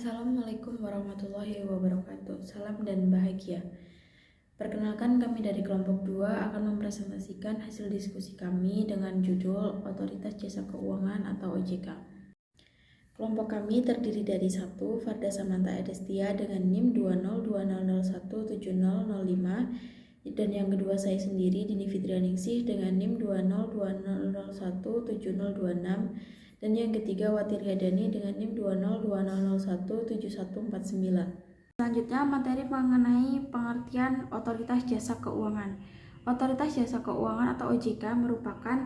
Assalamualaikum warahmatullahi wabarakatuh. Salam dan bahagia. Perkenalkan, kami dari kelompok 2 akan mempresentasikan hasil diskusi kami dengan judul Otoritas Jasa Keuangan atau OJK. Kelompok kami terdiri dari 1. Farda Samanta Edestia dengan NIM 2020017005, dan yang kedua saya sendiri Dini Fitrianingsih dengan NIM 2020017026, dan yang ketiga Wati Riyadani dengan NIM 2020017149. Selanjutnya materi mengenai pengertian Otoritas Jasa Keuangan. Otoritas Jasa Keuangan atau OJK merupakan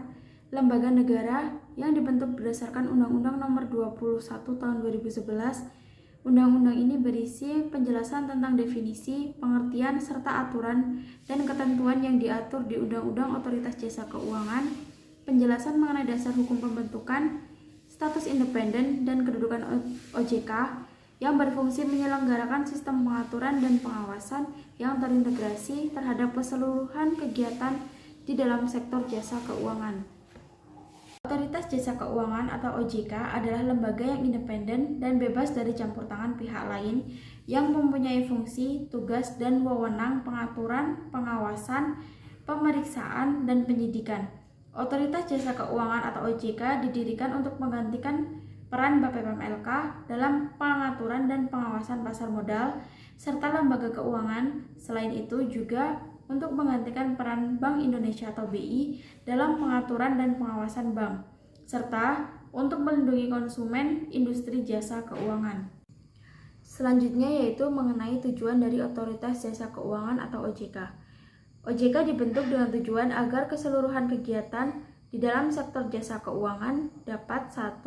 lembaga negara yang dibentuk berdasarkan Undang-Undang Nomor 21 Tahun 2011. Undang-undang ini berisi penjelasan tentang definisi, pengertian, serta aturan dan ketentuan yang diatur di Undang-Undang Otoritas Jasa Keuangan, penjelasan mengenai dasar hukum pembentukan, status independen, dan kedudukan OJK yang berfungsi menyelenggarakan sistem pengaturan dan pengawasan yang terintegrasi terhadap keseluruhan kegiatan di dalam sektor jasa keuangan. Otoritas Jasa Keuangan atau OJK adalah lembaga yang independen dan bebas dari campur tangan pihak lain yang mempunyai fungsi, tugas, dan wewenang pengaturan, pengawasan, pemeriksaan, dan penyidikan. Otoritas Jasa Keuangan atau OJK didirikan untuk menggantikan peran BPPMLK dalam pengaturan dan pengawasan pasar modal serta lembaga keuangan. Selain itu juga untuk menggantikan peran Bank Indonesia atau BI dalam pengaturan dan pengawasan bank, serta untuk melindungi konsumen industri jasa keuangan. Selanjutnya yaitu mengenai tujuan dari Otoritas Jasa Keuangan atau OJK. OJK dibentuk dengan tujuan agar keseluruhan kegiatan di dalam sektor jasa keuangan dapat 1.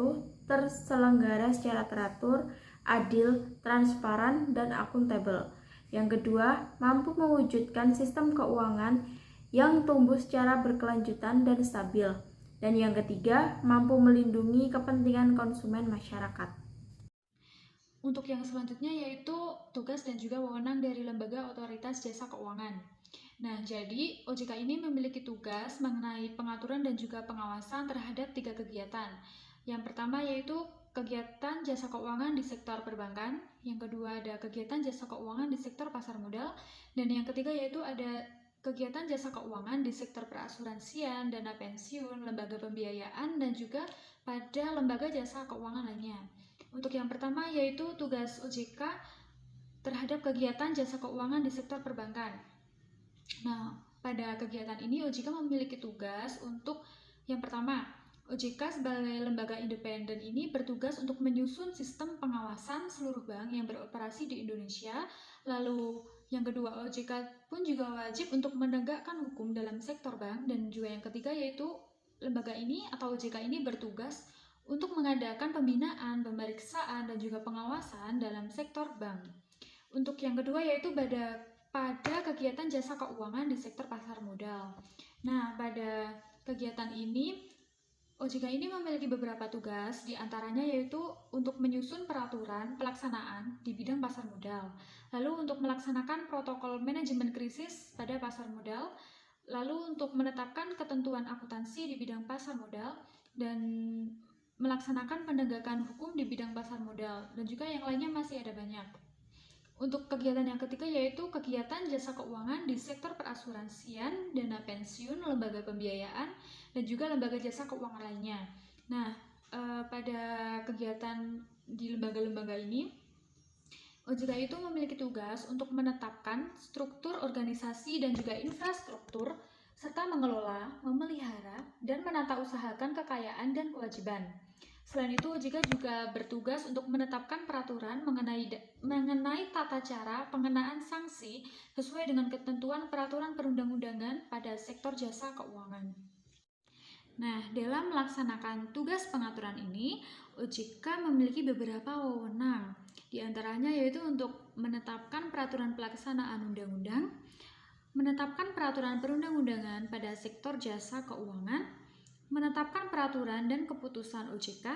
Terselenggara secara teratur, adil, transparan, dan akuntabel. Yang kedua, mampu mewujudkan sistem keuangan yang tumbuh secara berkelanjutan dan stabil. Dan yang ketiga, mampu melindungi kepentingan konsumen masyarakat. Untuk yang selanjutnya yaitu tugas dan juga wewenang dari Lembaga Otoritas Jasa Keuangan. Nah, jadi OJK ini memiliki tugas mengenai pengaturan dan juga pengawasan terhadap 3 kegiatan. Yang pertama yaitu kegiatan jasa keuangan di sektor perbankan, yang kedua ada kegiatan jasa keuangan di sektor pasar modal, dan yang ketiga yaitu ada kegiatan jasa keuangan di sektor perasuransian, dana pensiun, lembaga pembiayaan, dan juga pada lembaga jasa keuangan lainnya. Untuk yang pertama yaitu tugas OJK terhadap kegiatan jasa keuangan di sektor perbankan. Nah, pada kegiatan ini OJK memiliki tugas untuk yang pertama, OJK sebagai lembaga independen ini bertugas untuk menyusun sistem pengawasan seluruh bank yang beroperasi di Indonesia. Lalu yang kedua, OJK pun juga wajib untuk menegakkan hukum dalam sektor bank. Dan juga yang ketiga yaitu lembaga ini atau OJK ini bertugas untuk mengadakan pembinaan, pemeriksaan, dan juga pengawasan dalam sektor bank. Untuk yang kedua yaitu pada kegiatan jasa keuangan di sektor pasar modal. Nah, pada kegiatan ini OJK ini memiliki beberapa tugas, diantaranya yaitu untuk menyusun peraturan pelaksanaan di bidang pasar modal, lalu untuk melaksanakan protokol manajemen krisis pada pasar modal, lalu untuk menetapkan ketentuan akuntansi di bidang pasar modal, dan melaksanakan penegakan hukum di bidang pasar modal, dan juga yang lainnya masih ada banyak. Untuk kegiatan yang ketiga yaitu kegiatan jasa keuangan di sektor perasuransian, dana pensiun, lembaga pembiayaan, dan juga lembaga jasa keuangan lainnya. Nah, pada kegiatan di lembaga-lembaga ini, OJK itu memiliki tugas untuk menetapkan struktur organisasi dan juga infrastruktur, serta mengelola, memelihara, dan menata usahakan kekayaan dan kewajiban. Selain itu, OJK juga bertugas untuk menetapkan peraturan mengenai tata cara pengenaan sanksi sesuai dengan ketentuan peraturan perundang-undangan pada sektor jasa keuangan. Nah, dalam melaksanakan tugas pengaturan ini, OJK memiliki beberapa wewenang. Di antaranya yaitu untuk menetapkan peraturan pelaksanaan undang-undang, menetapkan peraturan perundang-undangan pada sektor jasa keuangan, menetapkan peraturan dan keputusan OJK,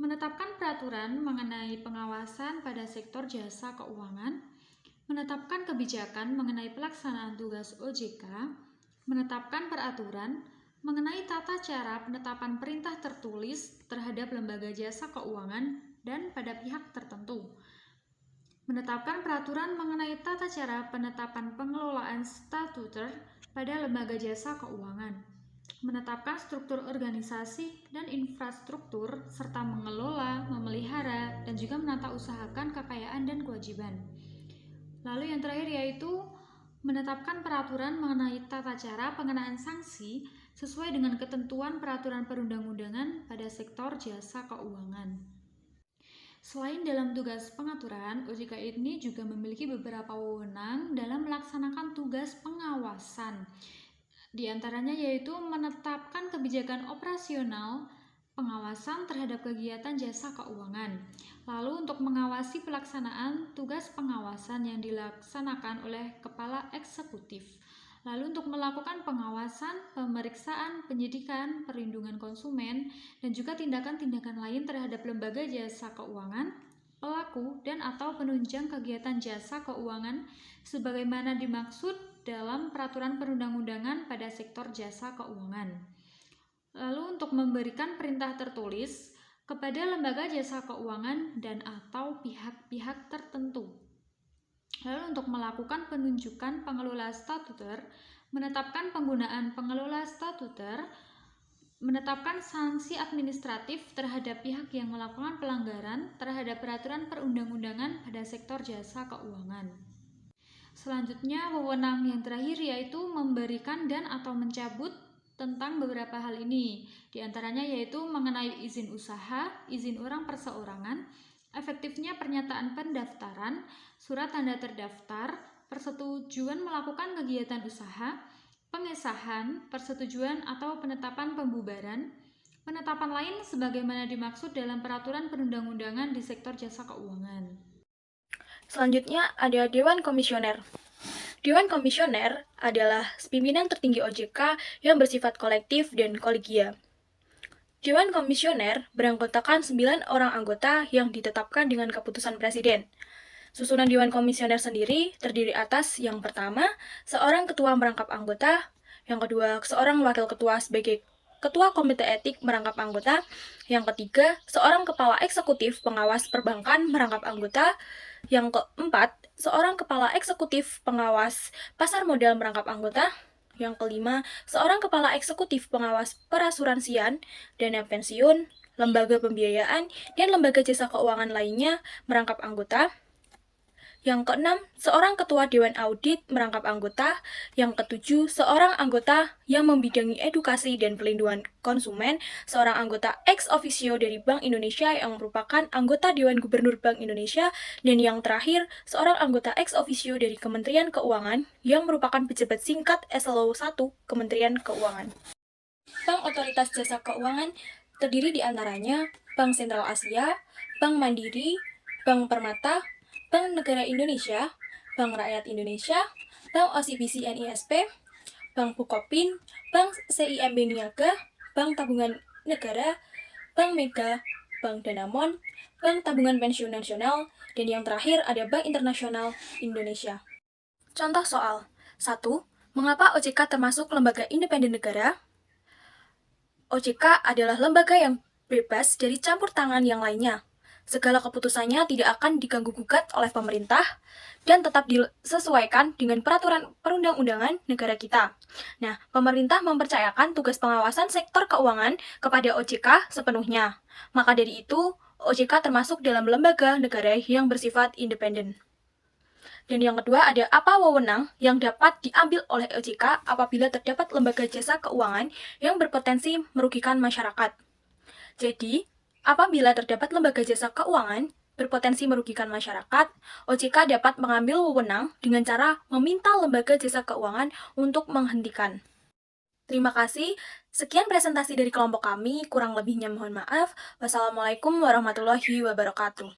menetapkan peraturan mengenai pengawasan pada sektor jasa keuangan, menetapkan kebijakan mengenai pelaksanaan tugas OJK, menetapkan peraturan mengenai tata cara penetapan perintah tertulis terhadap lembaga jasa keuangan dan pada pihak tertentu. menetapkan peraturan mengenai tata cara penetapan pengelolaan statuter pada lembaga jasa keuangan, menetapkan struktur organisasi dan infrastruktur, serta mengelola, memelihara, dan juga menata usahakan kekayaan dan kewajiban. Lalu yang terakhir yaitu menetapkan peraturan mengenai tata cara pengenaan sanksi sesuai dengan ketentuan peraturan perundang-undangan pada sektor jasa keuangan. Selain dalam tugas pengaturan, OJK ini juga memiliki beberapa wewenang dalam melaksanakan tugas pengawasan. Di antaranya yaitu menetapkan kebijakan operasional, pengawasan terhadap kegiatan jasa keuangan. Lalu untuk mengawasi pelaksanaan tugas pengawasan yang dilaksanakan oleh kepala eksekutif. Lalu untuk melakukan pengawasan, pemeriksaan, penyidikan, perlindungan konsumen, dan juga tindakan-tindakan lain terhadap lembaga jasa keuangan, pelaku dan atau penunjang kegiatan jasa keuangan sebagaimana dimaksud dalam peraturan perundang-undangan pada sektor jasa keuangan. Lalu untuk memberikan perintah tertulis kepada lembaga jasa keuangan dan atau pihak-pihak tertentu. Lalu untuk melakukan penunjukan pengelola statuter, menetapkan penggunaan pengelola statuter, menetapkan sanksi administratif terhadap pihak yang melakukan pelanggaran terhadap peraturan perundang-undangan pada sektor jasa keuangan. Selanjutnya, wewenang yang terakhir yaitu memberikan dan atau mencabut tentang beberapa hal ini. Di antaranya yaitu mengenai izin usaha, izin orang perseorangan, efektifnya pernyataan pendaftaran, surat tanda terdaftar, persetujuan melakukan kegiatan usaha, pengesahan, persetujuan atau penetapan pembubaran, penetapan lain sebagaimana dimaksud dalam peraturan perundang-undangan di sektor jasa keuangan. Selanjutnya ada Dewan Komisioner. Dewan Komisioner adalah pimpinan tertinggi OJK yang bersifat kolektif dan kolegial. Dewan Komisioner beranggotakan 9 orang anggota yang ditetapkan dengan keputusan Presiden. Susunan Dewan Komisioner sendiri terdiri atas yang pertama, seorang ketua merangkap anggota, yang kedua, seorang wakil ketua sebagai ketua komite etik merangkap anggota, yang ketiga, seorang kepala eksekutif pengawas perbankan merangkap anggota, yang keempat, seorang kepala eksekutif pengawas pasar modal merangkap anggota, yang kelima, seorang kepala eksekutif pengawas perasuransian, dana pensiun, lembaga pembiayaan, dan lembaga jasa keuangan lainnya merangkap anggota. Yang keenam, seorang ketua Dewan Audit merangkap anggota. Yang ketujuh, seorang anggota yang membidangi edukasi dan pelindungan konsumen, seorang anggota ex officio dari Bank Indonesia yang merupakan anggota Dewan Gubernur Bank Indonesia, dan yang terakhir, seorang anggota ex officio dari Kementerian Keuangan yang merupakan pejabat singkat SLO 1 Kementerian Keuangan. Bank Otoritas Jasa Keuangan terdiri di antaranya Bank Sentral Asia, Bank Mandiri, Bank Permata, Bank Negara Indonesia, Bank Rakyat Indonesia, Bank OCBC NISP, Bank Bukopin, Bank CIMB Niaga, Bank Tabungan Negara, Bank Mega, Bank Danamon, Bank Tabungan Pensiun Nasional, dan yang terakhir ada Bank Internasional Indonesia. Contoh soal 1. Mengapa OJK termasuk lembaga independen negara? OJK adalah lembaga yang bebas dari campur tangan yang lainnya. Segala keputusannya tidak akan diganggu-gugat oleh pemerintah dan tetap disesuaikan dengan peraturan perundang-undangan negara kita. Nah, pemerintah mempercayakan tugas pengawasan sektor keuangan kepada OJK sepenuhnya. Maka dari itu, OJK termasuk dalam lembaga negara yang bersifat independen. Dan yang kedua, ada apa wewenang yang dapat diambil oleh OJK apabila terdapat lembaga jasa keuangan yang berpotensi merugikan masyarakat. Jadi, apabila terdapat lembaga jasa keuangan berpotensi merugikan masyarakat, OJK dapat mengambil wewenang dengan cara meminta lembaga jasa keuangan untuk menghentikan. Terima kasih. Sekian presentasi dari kelompok kami, kurang lebihnya mohon maaf. Wassalamualaikum warahmatullahi wabarakatuh.